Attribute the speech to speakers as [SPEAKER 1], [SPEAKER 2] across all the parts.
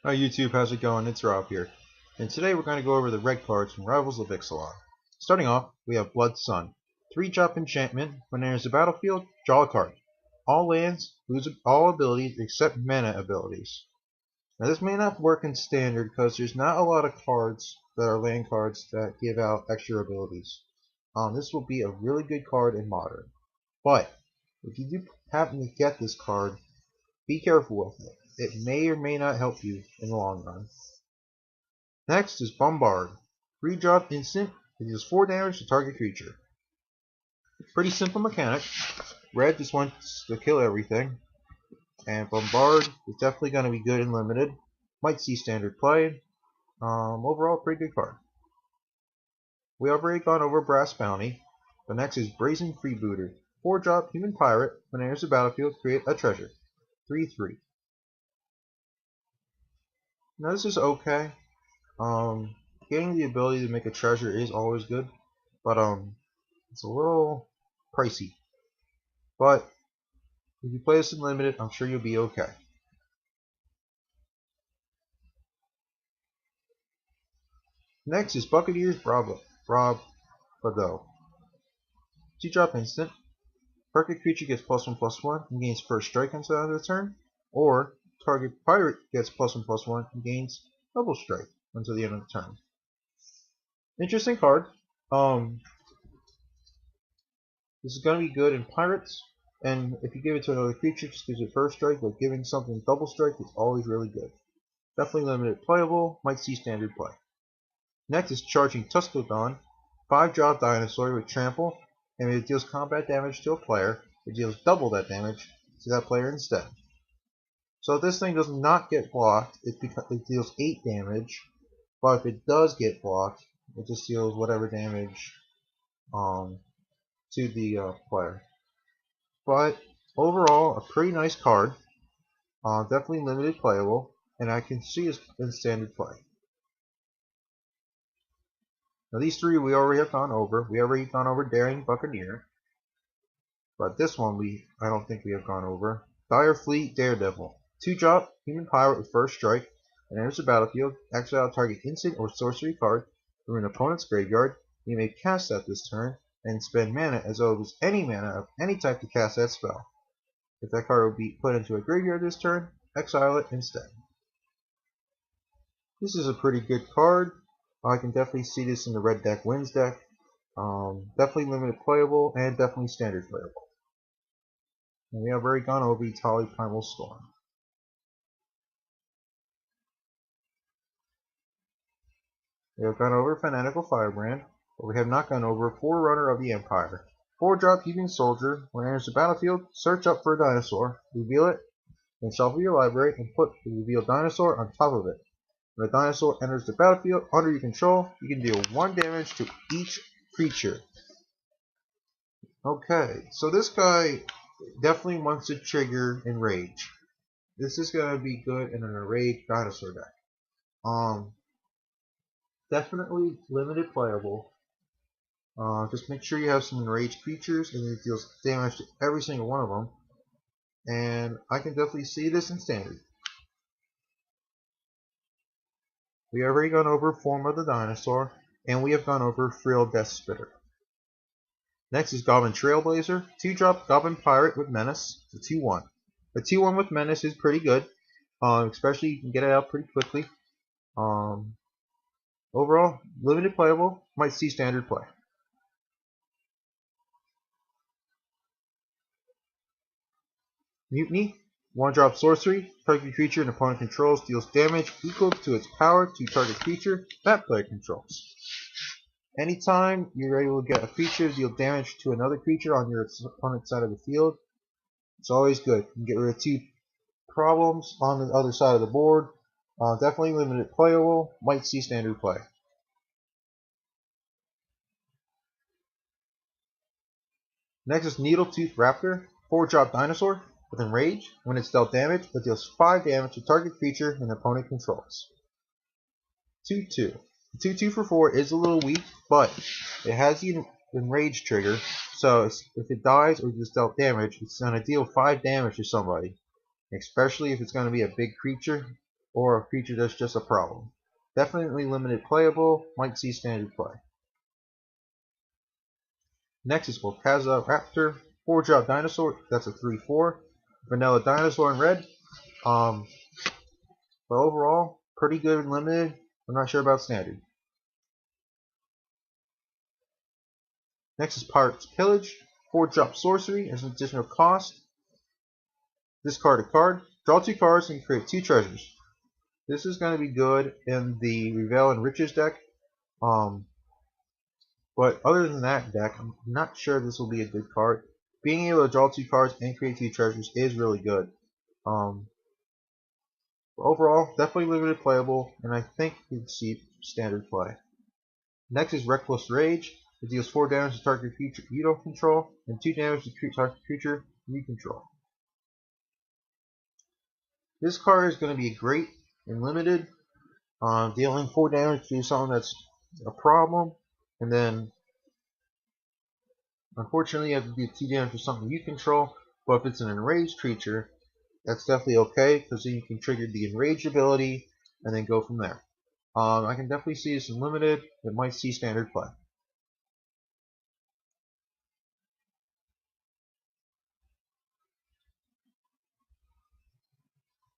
[SPEAKER 1] Hi YouTube, how's it going? It's Rob here. And today we're going to go over the red cards from Rivals of Ixalan. Starting off, we have Blood Sun. 3-drop enchantment. When it enters the battlefield, draw a card. All lands lose all abilities except mana abilities. Now this may not work in standard because there's not a lot of cards that are land cards that give out extra abilities. This will be a really good card in modern. But if you do happen to get this card, be careful with it. It may or may not help you in the long run. Next is Bombard. 3-drop instant. It deals 4 damage to target creature. Pretty simple mechanic. Red just wants to kill everything. And Bombard is definitely going to be good and limited. Might see standard play. Overall, pretty good card. We already gone over Brass Bounty. The next is Brazen Freebooter. 4-drop human pirate. When it enters the battlefield, create a treasure. 3/3. Now this is okay. Getting the ability to make a treasure is always good, but it's a little pricey. But if you play this in limited, I'm sure you'll be okay. Next is Buccaneers Bravo. 2-drop instant. Target creature gets +1/+1 and gains first strike until the end of the turn, or target pirate gets +1/+1 and gains double strike until the end of the turn. Interesting card. This is going to be good in pirates, and if you give it to another creature, just gives it first strike, but giving something double strike is always really good. Definitely limited playable, might see standard play. Next is Charging Tuskodon, 5-drop dinosaur with trample, and when it deals combat damage to a player, it deals double that damage to that player instead. So if this thing does not get blocked, it deals 8 damage, but if it does get blocked, it just deals whatever damage to the player. But overall, a pretty nice card. Definitely limited playable, and I can see it in standard play. Now these three we already have gone over. We already gone over Daring Buccaneer, but this one I don't think we have gone over. Dire Fleet Daredevil. 2-drop human pirate with first strike, and enters the battlefield. Exile target instant or sorcery card from an opponent's graveyard. You may cast that this turn and spend mana as though it was any mana of any type to cast that spell. If that card would be put into a graveyard this turn, exile it instead. This is a pretty good card. I can definitely see this in the red deck wins deck. Definitely limited playable and definitely standard playable. And we have already gone over Etali Primal Storm. We have gone over Fanatical Firebrand, but we have not gone over Forerunner of the Empire. 4-drop Heaving Soldier. When it enters the battlefield, search up for a dinosaur, reveal it, then shuffle your library and put the revealed dinosaur on top of it. When a dinosaur enters the battlefield under your control, you can deal 1 damage to each creature. Okay, so this guy definitely wants to trigger Enrage. This is going to be good in an Enrage dinosaur deck. Definitely limited playable. Just make sure you have some enraged creatures, and it deals damage to every single one of them. And I can definitely see this in standard. We have already gone over Form of the Dinosaur, and we have gone over Frill Death Spitter. Next is Goblin Trailblazer, 2-drop Goblin Pirate with Menace, it's a 2/1. The 2/1 with Menace is pretty good, especially you can get it out pretty quickly. Overall, limited playable, might see standard play. Mutiny, 1-drop sorcery. Target creature an opponent controls deals damage equal to its power to target creature that player controls. Anytime you're able to get a creature to deal damage to another creature on your opponent's side of the field, it's always good. You can get rid of 2 problems on the other side of the board. Definitely limited playable, might see standard play. Next is Needletooth Raptor, 4-drop dinosaur with Enrage. When it's dealt damage, it deals 5 damage to target creature an opponent controls. 2/2. 2/2 for 4 is a little weak, but it has the Enrage trigger, so if it dies or just dealt damage, it's going to deal 5 damage to somebody, especially if it's going to be a big creature or a creature that's just a problem. Definitely limited playable, might see standard play. Next is Volcaza Raptor, 4-drop dinosaur, that's a 3/4. Vanilla dinosaur in red. But overall, pretty good and limited. I'm not sure about standard. Next is Pirate's Pillage, 4-drop sorcery as an additional cost. Discard a card, draw 2 cards, and create 2 treasures. This is going to be good in the Revel and Riches deck. But other than that deck, I'm not sure this will be a good card. Being able to draw 2 cards and create 2 treasures is really good. Overall, definitely limited playable, and I think you'd see standard play. Next is Reckless Rage. It deals 4 damage to target creature you don't control, and 2 damage to target creature you control. This card is going to be great and limited, dealing 4 damage to something that's a problem, and then unfortunately you have to do 2 damage to something you control. But if it's an enraged creature, that's definitely okay, because then you can trigger the enraged ability and then go from there. I can definitely see this in limited. It might see standard play.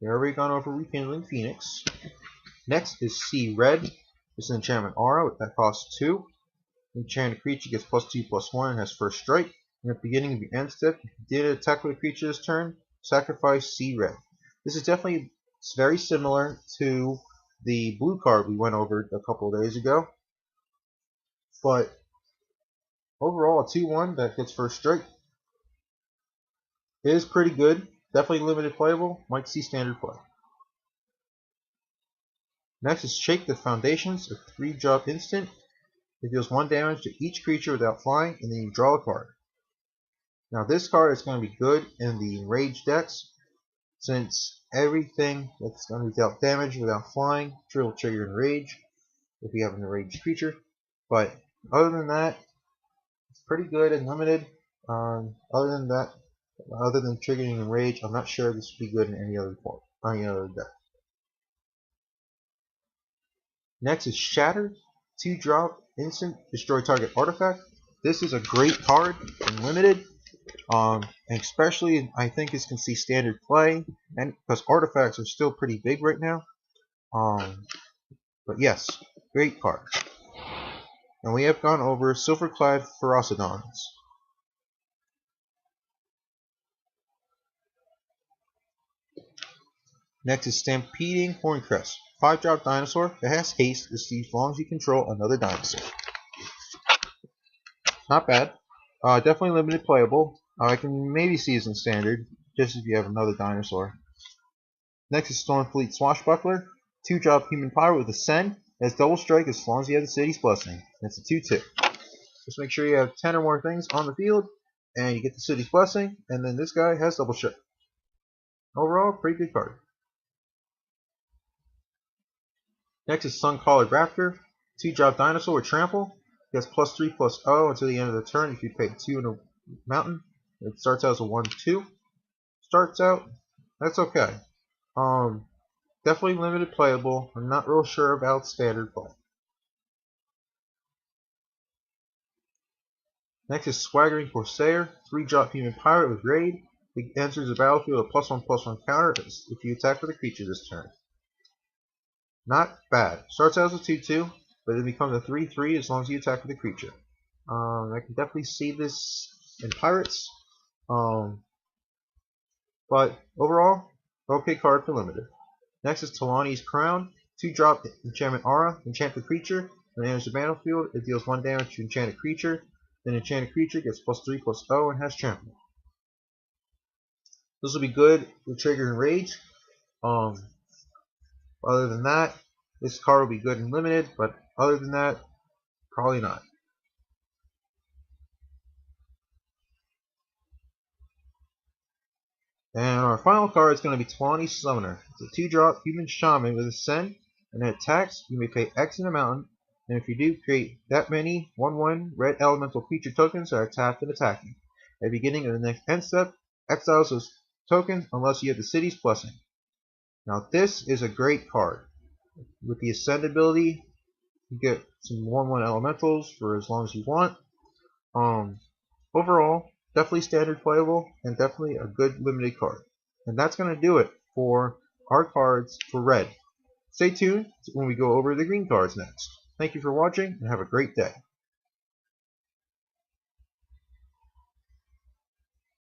[SPEAKER 1] We already gone over Rekindling Phoenix. Next is Sea Red. It's an enchantment aura that costs 2. Enchanted creature gets +2/+1 and has first strike. And at the beginning of your end step, if you did attack with a creature this turn, sacrifice Sea Red. This is definitely very similar to the blue card we went over a couple of days ago. But overall, a 2/1 that gets first strike is pretty good. Definitely limited playable. Might see standard play. Next is Shake the Foundations, a 3-drop instant. It deals 1 damage to each creature without flying, and then you draw a card. Now this card is going to be good in the enraged decks, since everything that's going to be dealt damage without flying will trigger enrage if you have an enraged creature. But other than that, it's pretty good and limited. Other than triggering enrage, I'm not sure this would be good in any other form, any other deck. Next is Shatter, 2-drop instant, destroy target artifact. This is a great card in limited, and especially I think this can see standard play, and because artifacts are still pretty big right now. But yes, great card. And we have gone over Silverclad Ferocidons. Next is Stampeding Horncrest, 5-drop dinosaur that has haste as long as you control another dinosaur. Not bad. Definitely limited playable. I can maybe see this in standard, just if you have another dinosaur. Next is Stormfleet Swashbuckler, 2-drop human pirate with Ascend. It has double strike as long as you have the city's blessing. It's a 2/2. Just make sure you have 10 or more things on the field, and you get the city's blessing, and then this guy has double strike. Overall, pretty good card. Next is Sun-Collared Raptor, 2-drop dinosaur with trample. It has +3/+0 until the end of the turn if you pay 2 in a mountain. It starts out as a 1/2. Starts out, that's okay. Definitely limited playable. I'm not real sure about standard play. Next is Swaggering Corsair, 3-drop human pirate with raid. It enters the battlefield with a +1/+1 counter if you attack with a creature this turn. Not bad. Starts out as a 2/2, but it becomes a 3/3 as long as you attack with a creature. I can definitely see this in pirates. But overall, okay card for limited. Next is Talani's Crown, 2-drop enchantment aura. Enchant the creature. When it enters the battlefield, it deals 1 damage to enchanted creature. Then enchanted creature gets +3/+0 and has trample. This will be good with trigger and rage. Other than that, this card will be good and limited, but other than that, probably not. And our final card is going to be Talani's Summoner. It's a 2-drop human shaman with Ascend, and it attacks. You may pay X in a mountain, and if you do, create that many 1/1 red elemental creature tokens that are tapped and attacking. At the beginning of the next end step, exiles those tokens unless you have the city's blessing. Now this is a great card. With the Ascend ability, you get some 1/1 elementals for as long as you want. Overall, definitely standard playable and definitely a good limited card. And that's going to do it for our cards for red. Stay tuned when we go over the green cards next. Thank you for watching and have a great day.